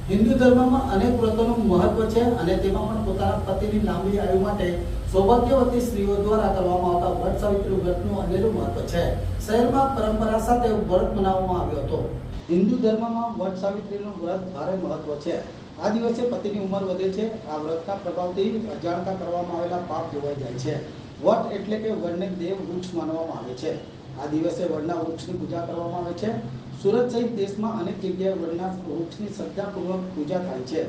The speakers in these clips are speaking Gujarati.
હિન્દુ ધર્મમાં અનેક વ્રતોનું મહત્વ છે અને તેમાં પણ પોતાના પતિની લાંબી આયુ માટે સૌભાગ્યવતી સ્ત્રીઓ દ્વારા કરવામાં આવતા વટ સાવિત્રી વ્રતનું અનેરું મહત્વ છે। શહેરમાં પરંપરા સાથે વ્રત મનાવવામાં આવ્યો હતો। હિન્દુ ધર્મમાં વટ સાવિત્રીનું વ્રત ભારે મહત્વ છે। આ દિવસે પતિની ઉંમર વધે છે। આ વ્રતના પ્રભાવથી અજાણતા કરવામાં આવેલા પાપ ધોવાઈ જાય છે। વટ એટલે કે વડને દેવ વૃક્ષ માનવામાં આવે છે। આ દિવસે વડના વૃક્ષની પૂજા કરવામાં આવે છે। સુરત સહિત દેશમાં અનેક જગ્યાએ વડના વૃક્ષની શ્રદ્ધાપૂર્વક પૂજા થાય છે।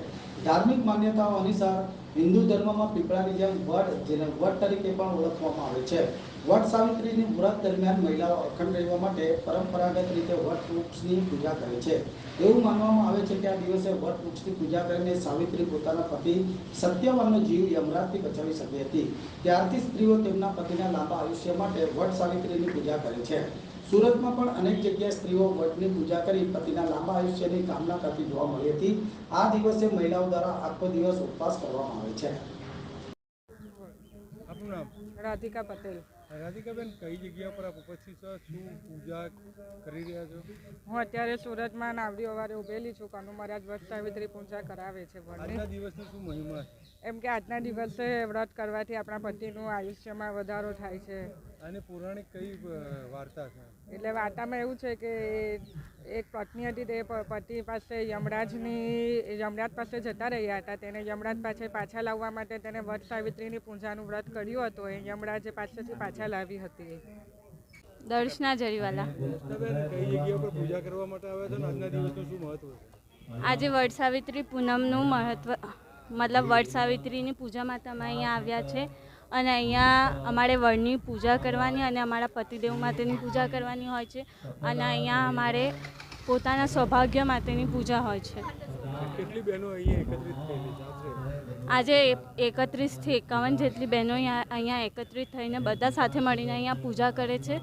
ધાર્મિક માન્યતાઓ અનુસાર હિન્દુ ધર્મમાં પીપળાની જેમ વડ, જેને વટ તરીકે પણ ઓળખવામાં આવે છે, વટ સાવિત્રીની વ્રત દરમિયાન મહિલાઓ અખંડ રહેવા માટે પરંપરાગત રીતે વટ વૃક્ષની પૂજા કરે છે। એવું માનવામાં આવે છે કે આ દિવસે વટ વૃક્ષની પૂજા કરીને સાવિત્રી પોતાના પતિ સત્યવાનનો જીવ યમરાજથી બચાવી શકી હતી। ત્યારથી સ્ત્રીઓ તેમના પતિના લાંબા આયુષ્ય માટે વટ સાવિત્રીની પૂજા કરે છે। સુરતમાં પણ અનેક જગ્યાએ સ્ત્રીઓ વટની પૂજા કરી પતિના લાંબા આયુષ્યની કામના કરતી જોવા મળી હતી। આ દિવસે મહિલાઓ દ્વારા આખો દિવસ ઉપવાસ કરવામાં આવે છે। આપનું નામ? રાધિકા પટેલ। રાધિકાબેન, કઈ જગ્યા પર આપ ઉપસ્થિત છો? શું પૂજા કરી રહ્યા છો? હું અત્યારે સુરતમાં નાવડી અવારે ઉભેલી છું। કનુ મહારાજ વટ સાવિત્રી પૂજા કરાવે છે વડની। આજના દિવસની શું મહિમા છે? એમ કે આજના દિવસે વ્રત કરવાથી આપણા પતિનું આયુષ્યમાં વધારો થાય છે। અને પૌરાણિક કઈ વાર્તા છે? એટલે વાર્તામાં એવું છે કે એક પત્ની હતી, તે પતિ પાસે યમરાજ પાસે જતા રહ્યા હતા। તેને યમરાજ પાસે પાછા લાવવા માટે તેને વટ સાવિત્રીની પૂજાનું વ્રત કર્યું હતું। એ યમરાજે પાસેથી પાછા લાવી હતી। દર્શના જરીવાલા। દર્શનાબેન, કઈ જગ્યા પર પૂજા કરવા માટે આવ્યા છો અને આજના દિવસનું શું મહત્વ છે? આજે વટ સાવિત્રી પૂનમનું મહત્વ, મતલબ વટ સાવિત્રીની પૂજા માટે અમે અહીંયા આવ્યા છે અને અહીંયા અમારે વડની પૂજા કરવાની અને અમારા પતિદેવ માટેની પૂજા કરવાની હોય છે અને અહીંયા અમારે પોતાના સૌભાગ્ય માટેની પૂજા હોય છે। કેટલી બહેનો અહીંયા એકત્રિત થયેલી છે? આજે 31 થી 51 જેટલી બહેનો અહીંયા એકત્રિત થઈને બધા સાથે મળીને અહીંયા પૂજા કરે છે।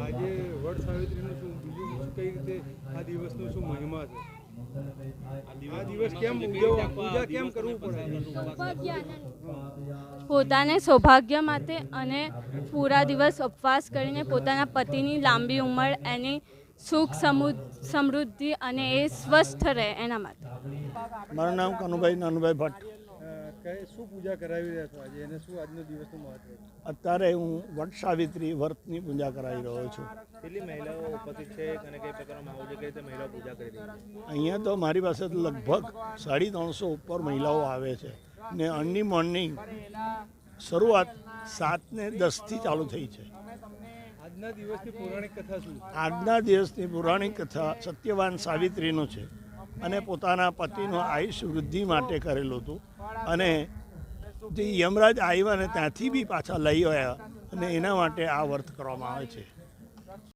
આજે વટ સાવિત્રીનું શું, બીજું કઈ રીતે આ દિવસનું શું મહિમા છે? આ દિવસ કેમ પૂજા કેમ કરવું પડે? પોતાને સૌભાગ્ય માટે અને પૂરા દિવસ ઉપવાસ કરીને પોતાના પતિની લાંબી ઉંમર, એની સુખ સમૃદ્ધિ અને એ સ્વસ્થ રહે એના માટે। મારું નામ કનુભાઈ નાનુભાઈ ભટ્ટ। શું પૂજા કરાવી રહ્યા છો આજે અને શું આજનો દિવસનું મહત્વ છે? અત્યારે હું વટ સાવિત્રી વ્રતની પૂજા કરાવી રહ્યો છું। કેટલી મહિલાઓ ઉપસ્થિત છે અને કઈ પ્રકારનો માહોલ છે, કઈ રીતે મહિલાઓ પૂજા કરી રહી છે? અહીંયા તો મારી પાસે લગભગ 350 ઉપર મહિલાઓ આવે છે ને અર્લી મોર્નિંગ શરૂઆત 7:10 ચાલુ થઈ છે। આજના દિવસની પૌરાણિક કથા શું? આજના દિવસની પૌરાણિક કથા સત્યવાન સાવિત્રીનું છે અને પોતાના પતિનું આયુષ્ય વૃદ્ધિ માટે કરેલું હતું અને જે યમરાજ આવ્યા ને ત્યાંથી બી પાછા લઈ આવ્યા અને એના માટે આ વ્રત કરવામાં આવે છે।